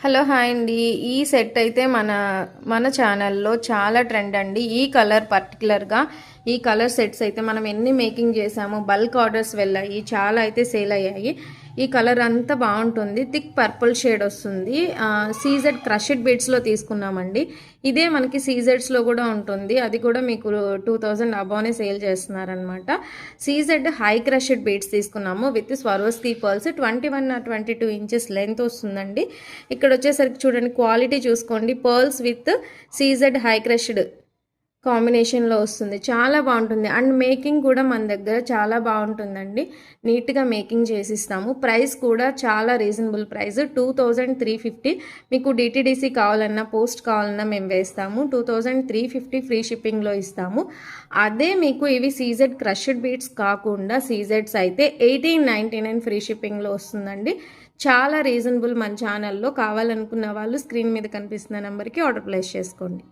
Hello hi అండి. ఈ set అయితే మన ఛానల్లో చాలా ట్రెండ్ అండి. ఈ కలర్ పర్టికులర్గా ఈ కలర్ సెట్స్ అయితే మనం ఎన్ని మేకింగ్ చేసాము, బల్క్ ఆర్డర్స్ వెళ్ళాయి, చాలా అయితే సేల్ అయ్యాయి. ఈ కలర్ అంతా బాగుంటుంది, థిక్ పర్పుల్ షేడ్ వస్తుంది. సీజెడ్ క్రషెడ్ బీడ్స్లో తీసుకున్నామండి. ఇదే మనకి సీజెడ్స్లో కూడా ఉంటుంది, అది కూడా మీకు 2000 అబోనే సేల్ చేస్తున్నారనమాట. సీజెడ్ హై క్రషెడ్ బీడ్స్ తీసుకున్నాము with Swarovski pearls. 21 or 22 inches length వస్తుందండి. ఇక్కడ వచ్చేసరికి చూడండి, క్వాలిటీ చూసుకోండి. Pearls with CZ high crushed కాంబినేషన్లో వస్తుంది, చాలా బాగుంటుంది. అండ్ మేకింగ్ కూడా మన దగ్గర చాలా బాగుంటుందండి, నీట్గా మేకింగ్ చేసిస్తాము. ప్రైస్ కూడా చాలా రీజనబుల్ ప్రైస్, 2350. మీకు డిటిడిసి కావాలన్నా పోస్ట్ కావాలన్నా మేము వేస్తాము. 2350 ఫ్రీ షిప్పింగ్లో ఇస్తాము. అదే మీకు ఇవి సీజెడ్ క్రష్డ్ బీట్స్ కాకుండా సీజెడ్స్ అయితే 1899 ఫ్రీ షిప్పింగ్లో వస్తుందండి. చాలా రీజనబుల్. మన ఛానల్లో కావాలనుకున్న వాళ్ళు స్క్రీన్ మీద కనిపిస్తున్న నెంబర్కి ఆర్డర్ ప్లేస్ చేసుకోండి.